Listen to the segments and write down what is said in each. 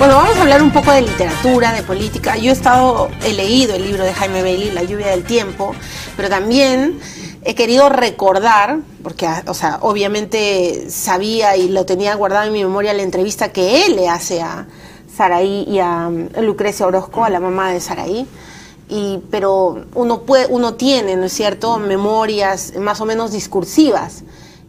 Bueno, vamos a hablar un poco de literatura, de política. Yo he leído el libro de Jaime Bailey, La lluvia del tiempo, pero también he querido recordar, porque, o sea, obviamente sabía y lo tenía guardado en mi memoria la entrevista que él le hace a Saraí y a Lucrecia Orozco, a la mamá de Saraí. Pero uno tiene, ¿no es cierto?, memorias más o menos discursivas,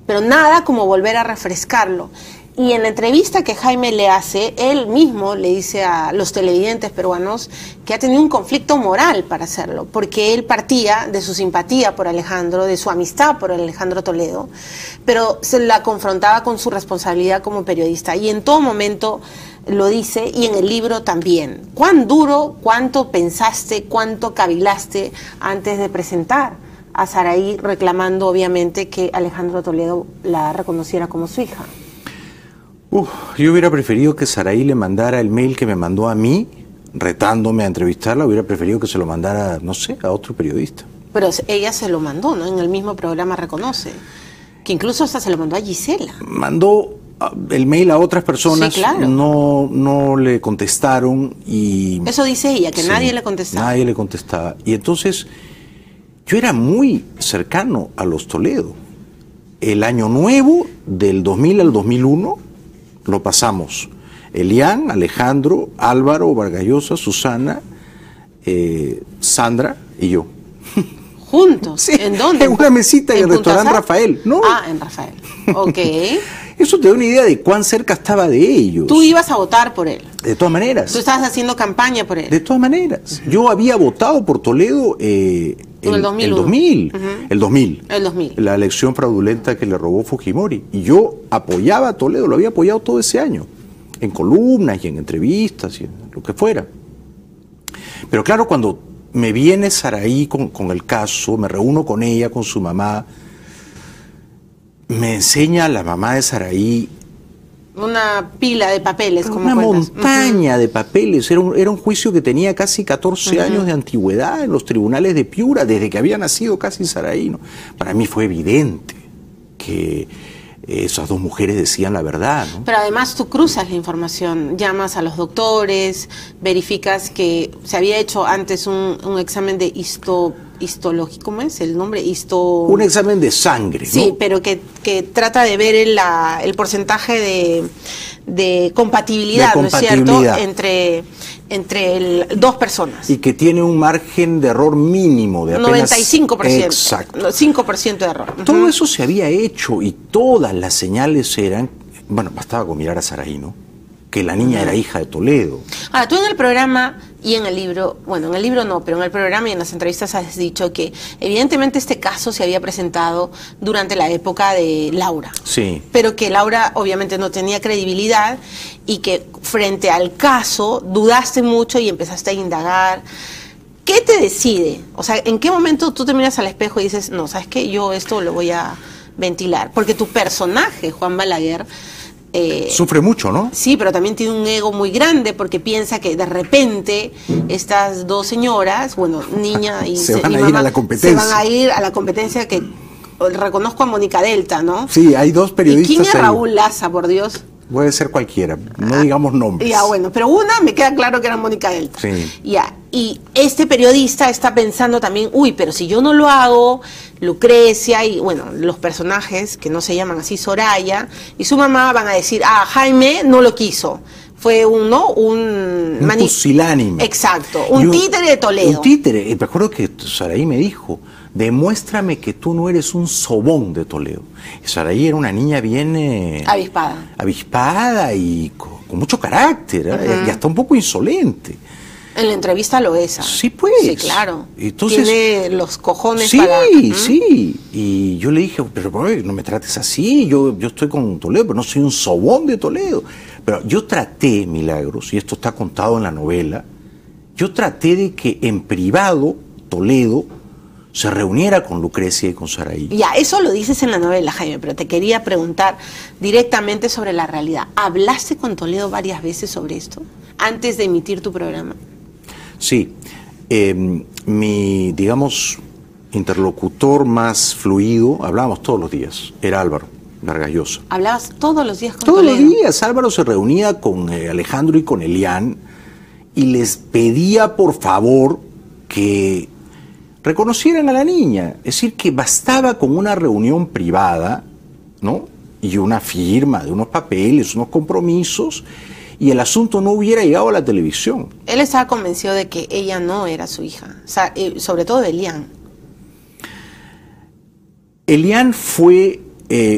pero nada como volver a refrescarlo. Y en la entrevista que Jaime le hace, él mismo le dice a los televidentes peruanos que ha tenido un conflicto moral para hacerlo, porque él partía de su simpatía por Alejandro, de su amistad por Alejandro Toledo, pero se la confrontaba con su responsabilidad como periodista. Y en todo momento lo dice, y en el libro también. ¿Cuán duro, cuánto pensaste, cuánto cavilaste antes de presentar a Saraí reclamando, obviamente, que Alejandro Toledo la reconociera como su hija? Yo hubiera preferido que Saraí le mandara el mail que me mandó a mí, retándome a entrevistarla. Hubiera preferido que se lo mandara, no sé, a otro periodista. Pero ella se lo mandó, ¿no? En el mismo programa reconoce. Que incluso hasta se lo mandó a Gisela. Mandó el mail a otras personas, sí, claro. No le contestaron y... Eso dice ella, que sí, nadie le contestaba. Nadie le contestaba. Y entonces, yo era muy cercano a los Toledo. El año nuevo, del 2000 al 2001... lo pasamos. Elian, Alejandro, Álvaro, Vargas Llosa, Susana, Sandra y yo. ¿Juntos? Sí, ¿En dónde? En una mesita en el restaurante Rafael. ¿No? Ah, en Rafael. Ok. Eso te da una idea de cuán cerca estaba de ellos. Tú ibas a votar por él. De todas maneras. Tú estabas haciendo campaña por él. De todas maneras. Yo había votado por Toledo en el 2000. El 2000. El 2000. La elección fraudulenta que le robó Fujimori. Y yo apoyaba a Toledo, lo había apoyado todo ese año. En columnas y en entrevistas y en lo que fuera. Pero claro, cuando me viene Saraí con el caso, me reúno con ella, con su mamá, me enseña la mamá de Saraí una pila de papeles, como una montaña de papeles. Era un juicio que tenía casi 14 años de antigüedad en los tribunales de Piura, desde que había nacido casi Saraí, ¿no? Para mí fue evidente que esas dos mujeres decían la verdad, ¿no? Pero además tú cruzas la información, llamas a los doctores, verificas que se había hecho antes un examen de histológico, ¿cómo es el nombre? Un examen de sangre, ¿no? Sí, pero que trata de ver el porcentaje de compatibilidad, ¿no es cierto?, entre dos personas. Y que tiene un margen de error mínimo de apenas 95%. Exacto. 5% de error. Todo eso se había hecho y todas las señales eran, bueno, bastaba con mirar a Saraí, ¿no? Que la niña era hija de Toledo. Ahora, tú en el programa y en el libro, bueno, en el libro no, pero en el programa y en las entrevistas has dicho que evidentemente este caso se había presentado durante la época de Laura. Sí. Pero que Laura obviamente no tenía credibilidad y que frente al caso dudaste mucho y empezaste a indagar. ¿Qué te decide? O sea, ¿en qué momento tú te miras al espejo y dices, no, ¿sabes qué? Yo esto lo voy a ventilar? Porque tu personaje, Juan Balaguer, sufre mucho, ¿no? Sí, pero también tiene un ego muy grande porque piensa que de repente estas dos señoras, bueno, niña y se van a mamá, ir a la competencia. Se van a ir a la competencia que reconozco a Mónica Delta, ¿no? Sí, hay dos periodistas. ¿Y quién es ahí. Raúl Laza, por Dios? Puede ser cualquiera, no digamos nombres. Ya, bueno, pero una me queda claro que era Mónica Delta. Sí. Ya, y este periodista está pensando también, uy, pero si yo no lo hago, Lucrecia y, bueno, los personajes que no se llaman así, Soraya y su mamá van a decir, Jaime no lo quiso. Fue un pusilánime. Exacto, un títere de Toledo. Un títere. Me acuerdo que Saraí me dijo, demuéstrame que tú no eres un sobón de Toledo. Y Saraí era una niña bien... avispada y con mucho carácter, y hasta un poco insolente. En la entrevista lo es. Sí, pues. Sí, claro. Entonces, tiene los cojones sí, para... Sí, y yo le dije, pero no me trates así, yo estoy con Toledo, pero no soy un sobón de Toledo. Pero yo traté, Milagros, y esto está contado en la novela, yo traté de que en privado Toledo se reuniera con Lucrecia y con Saraí. Ya, eso lo dices en la novela, Jaime, pero te quería preguntar directamente sobre la realidad. ¿Hablaste con Toledo varias veces sobre esto antes de emitir tu programa? Sí. Mi, digamos, interlocutor más fluido, hablábamos todos los días, era Álvaro. Vargas Llosa. ¿Hablabas todos los días con Todos Toledo? los días. Álvaro se reunía con Alejandro y con Elian y les pedía por favor que reconocieran a la niña. Es decir, que bastaba con una reunión privada, ¿no? Y una firma de unos papeles, unos compromisos, y el asunto no hubiera llegado a la televisión. Él estaba convencido de que ella no era su hija, o sea, sobre todo de Elian. Elian fue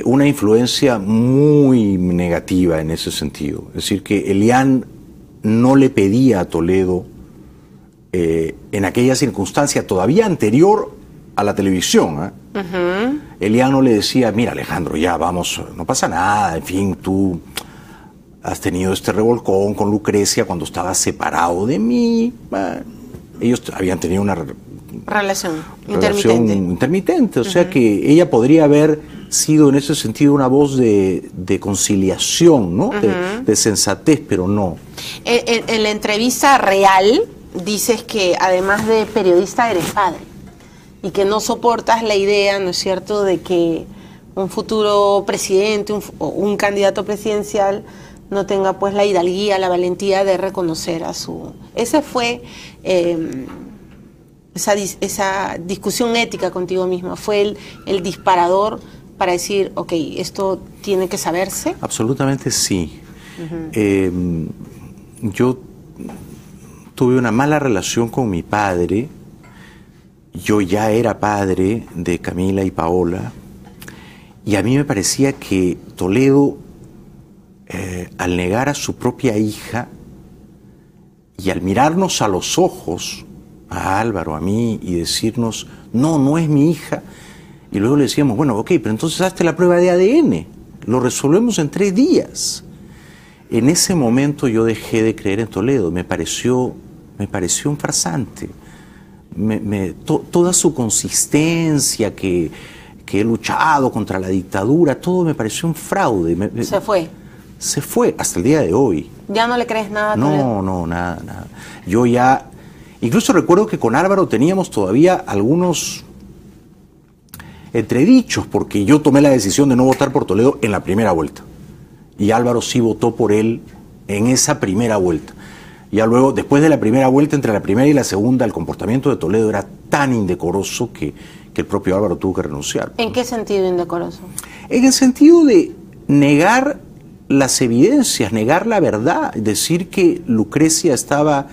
una influencia muy negativa en ese sentido. Es decir, que Elian no le pedía a Toledo, en aquella circunstancia todavía anterior a la televisión, Elian no le decía, mira Alejandro, ya vamos, no pasa nada, en fin, tú has tenido este revolcón con Lucrecia cuando estabas separado de mí. Ellos habían tenido una relación intermitente, o sea que ella podría haber sido en ese sentido una voz de conciliación, ¿no? De sensatez, pero no. En la entrevista real dices que además de periodista eres padre y que no soportas la idea, ¿no es cierto?, de que un futuro presidente o un candidato presidencial no tenga pues la hidalguía, la valentía de reconocer a su... Ese fue... esa discusión ética contigo misma, ¿fue el disparador para decir, ok, esto tiene que saberse? Absolutamente sí. Yo tuve una mala relación con mi padre. Yo ya era padre de Camila y Paola, y a mí me parecía que Toledo, al negar a su propia hija y al mirarnos a los ojos, a Álvaro, a mí, y decirnos, no, no es mi hija, y luego le decíamos, bueno, ok, pero entonces hazte la prueba de ADN, lo resolvemos en 3 días. En ese momento yo dejé de creer en Toledo, me pareció un farsante. Toda su consistencia, que he luchado contra la dictadura, todo me pareció un fraude. Se fue. Se fue, hasta el día de hoy. ¿Ya no le crees nada a Toledo? No, nada. Yo ya... Incluso recuerdo que con Álvaro teníamos todavía algunos entredichos, porque yo tomé la decisión de no votar por Toledo en la primera vuelta. Y Álvaro sí votó por él en esa primera vuelta. Ya luego, después de la primera vuelta, entre la primera y la segunda, el comportamiento de Toledo era tan indecoroso que el propio Álvaro tuvo que renunciar. ¿En qué sentido indecoroso? En el sentido de negar las evidencias, negar la verdad, decir que Lucrecia estaba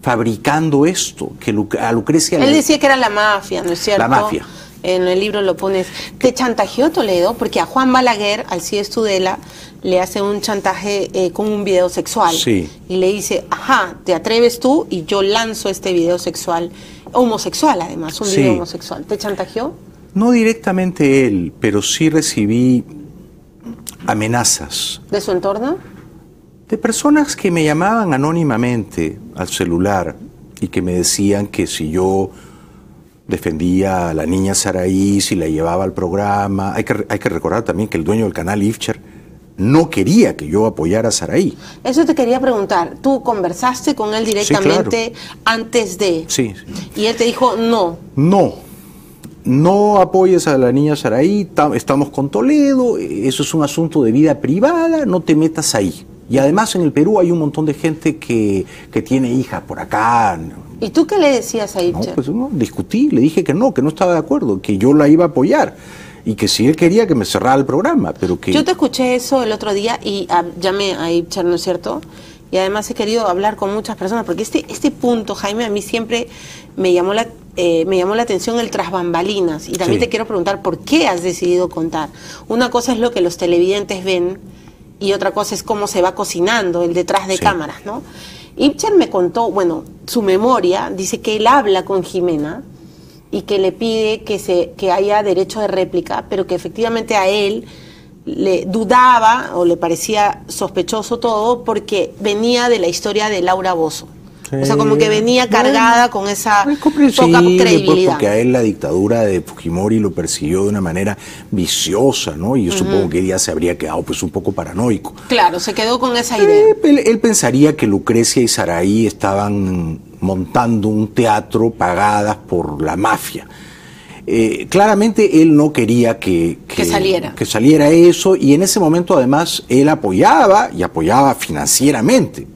fabricando esto, que a Lucrecia... Él decía que era la mafia, ¿no es cierto? La mafia. En el libro lo pones. ¿Te chantajeó Toledo? Porque a Juan Balaguer, al CIES Tudela, le hace un chantaje con un video sexual. Sí. Y le dice, ajá, te atreves tú y yo lanzo este video sexual, homosexual además, un video homosexual. ¿Te chantajeó? No directamente él, pero sí recibí amenazas. ¿De su entorno? De personas que me llamaban anónimamente al celular y que me decían que si yo defendía a la niña Saraí, si la llevaba al programa. Hay que recordar también que el dueño del canal Ifcher no quería que yo apoyara a Saraí. Eso te quería preguntar. ¿Tú conversaste con él directamente antes de...? Sí. Y él te dijo no. No apoyes a la niña Saraí, estamos con Toledo, eso es un asunto de vida privada, no te metas ahí. Y además en el Perú hay un montón de gente que tiene hijas por acá. ¿Y tú qué le decías a Ifcher? No, pues no, discutí, le dije que no estaba de acuerdo, que yo la iba a apoyar y que si él quería que me cerrara el programa, pero que... Yo te escuché eso el otro día y llamé a Ifcher, ¿no es cierto? Y además he querido hablar con muchas personas, porque este punto, Jaime, a mí siempre me llamó la atención el tras bambalinas. Y también te quiero preguntar por qué has decidido contar. Una cosa es lo que los televidentes ven y otra cosa es cómo se va cocinando el detrás de cámaras, ¿no? Ifcher me contó, bueno, su memoria dice que él habla con Jimena y que le pide que haya derecho de réplica, pero que efectivamente a él le dudaba o le parecía sospechoso todo porque venía de la historia de Laura Bozzo. O sea, como que venía cargada con esa poca credibilidad. Porque a él la dictadura de Fujimori lo persiguió de una manera viciosa, ¿no? Y yo supongo que él ya se habría quedado pues un poco paranoico. Claro, se quedó con esa idea. Él pensaría que Lucrecia y Saraí estaban montando un teatro pagadas por la mafia. Claramente él no quería que saliera eso, y en ese momento además él apoyaba financieramente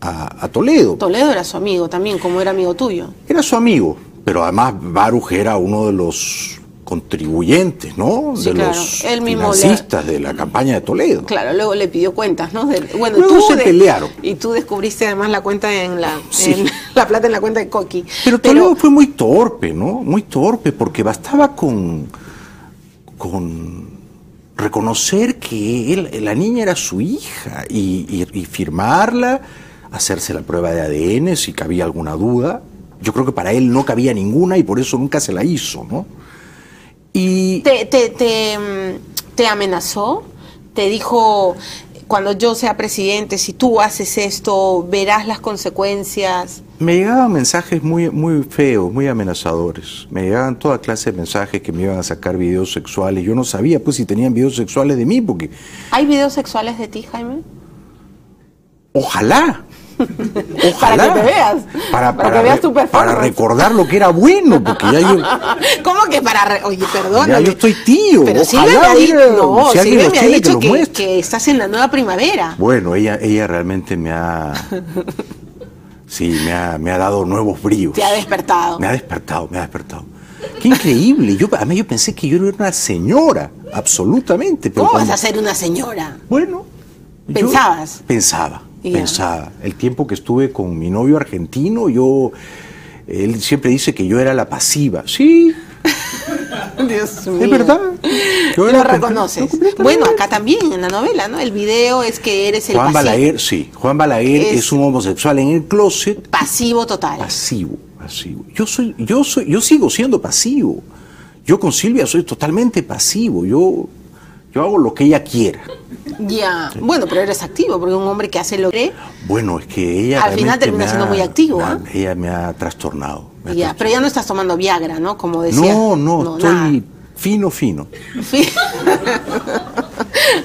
a Toledo. Toledo era su amigo también, como era amigo tuyo. Era su amigo, pero además Baruch era uno de los contribuyentes, ¿no? Sí, de claro. los Él mismo financistas de la campaña de Toledo. Claro, luego le pidió cuentas, ¿no? Bueno, luego se pelearon. Y tú descubriste además la cuenta la plata en la cuenta de Coqui. Pero Toledo fue muy torpe, ¿no? Muy torpe, porque bastaba con reconocer que la niña era su hija y firmarla, hacerse la prueba de ADN si cabía alguna duda. Yo creo que para él no cabía ninguna y por eso nunca se la hizo, ¿no? Y ¿Te amenazó? ¿Te dijo, cuando yo sea presidente, si tú haces esto, verás las consecuencias? Me llegaban mensajes muy, muy feos, muy amenazadores. Me llegaban toda clase de mensajes que me iban a sacar videos sexuales. Yo no sabía pues si tenían videos sexuales de mí, porque... ¿Hay videos sexuales de ti, Jaime? Ojalá. Para que te veas, para que veas tu performance. Para recordar lo que era bueno, porque ya yo... ¿Cómo que oye, perdón? Ya yo estoy tío. Pero Silvia me ha dicho que estás en la nueva primavera. Bueno, ella realmente me ha... Sí, me ha dado nuevos bríos. Te ha despertado. Me ha despertado. Qué increíble. Además yo pensé que yo era una señora, absolutamente. Pero ¿Cómo vas a ser una señora? Bueno. ¿Pensabas? Pensaba. El tiempo que estuve con mi novio argentino, él siempre dice que yo era la pasiva. Sí. Dios mío. Es verdad. Lo reconoces. Bueno, acá también en la novela, ¿no? El video es que eres el Juan Balaguer, sí. Juan Balaguer es un homosexual en el closet. Pasivo total. Pasivo. Yo sigo siendo pasivo. Yo con Silvia soy totalmente pasivo. Yo hago lo que ella quiera. Ya, bueno, pero eres activo, porque un hombre que hace lo que... Bueno, es que ella... Al final termina siendo muy activo, ¿eh? Ella me ha trastornado. Pero ya no estás tomando Viagra, ¿no? Como decía. No, estoy nada. Fino.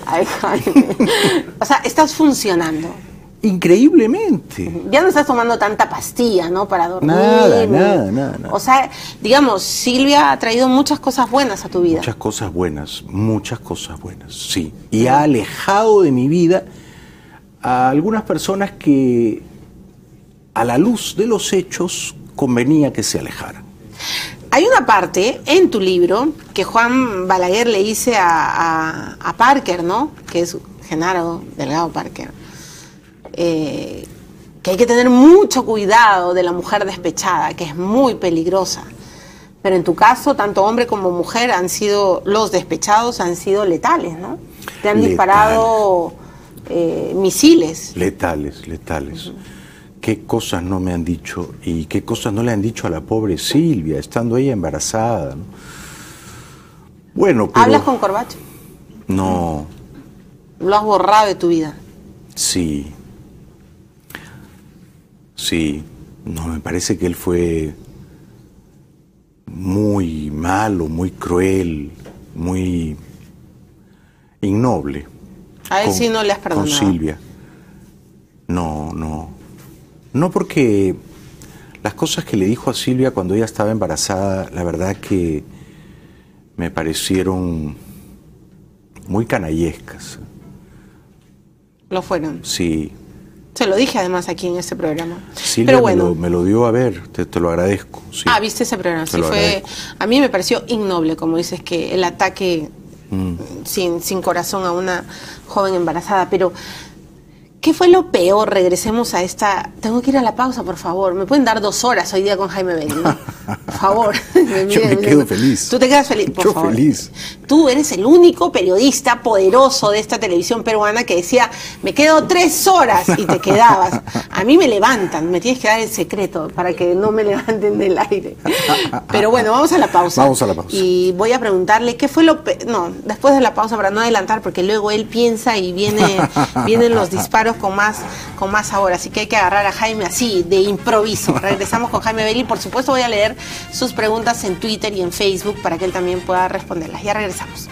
Ay, Jaime. O sea, estás funcionando. Increíblemente. Ya no estás tomando tanta pastilla, ¿no? Para dormir. Nada. O sea, digamos, Silvia ha traído muchas cosas buenas a tu vida. Muchas cosas buenas, sí. Y ha alejado de mi vida a algunas personas que, a la luz de los hechos, convenía que se alejaran. Hay una parte en tu libro que Juan Balaguer le dice a Parker, ¿no? Que es Genaro Delgado Parker. Que hay que tener mucho cuidado de la mujer despechada, que es muy peligrosa. Pero en tu caso, tanto hombre como mujer los despechados han sido letales, ¿no? Te han disparado misiles. Letales. Qué cosas no me han dicho y qué cosas no le han dicho a la pobre Silvia, estando ella embarazada, ¿no? Bueno, pero... ¿Hablas con Corbacho? No. ¿Lo has borrado de tu vida? Sí. No, me parece que él fue muy malo, muy cruel, muy innoble. A él sí no le has perdonado. Con Silvia. No, porque las cosas que le dijo a Silvia cuando ella estaba embarazada, la verdad que me parecieron muy canallescas. ¿Lo fueron? Sí. Se lo dije además aquí en este programa. Silvia. Pero bueno, me lo dio a ver, te lo agradezco. Sí. ¿Viste ese programa? Sí, a mí me pareció innoble, como dices, que el ataque sin corazón a una joven embarazada, pero... ¿Qué fue lo peor? Regresemos a esta... Tengo que ir a la pausa, por favor. ¿Me pueden dar 2 horas hoy día con Jaime Bailey, ¿no? Por favor. Yo me quedo feliz. ¿Tú te quedas feliz? Por favor. Feliz. Tú eres el único periodista poderoso de esta televisión peruana que decía, me quedo 3 horas y te quedabas. A mí me levantan, me tienes que dar el secreto para que no me levanten del aire. Pero bueno, vamos a la pausa. Vamos a la pausa. Y voy a preguntarle qué fue lo peor... No, después de la pausa, para no adelantar, porque luego él piensa y vienen los disparos con más sabor, así que hay que agarrar a Jaime así, de improviso. Regresamos con Jaime Bailey, por supuesto voy a leer sus preguntas en Twitter y en Facebook para que él también pueda responderlas. Ya regresamos.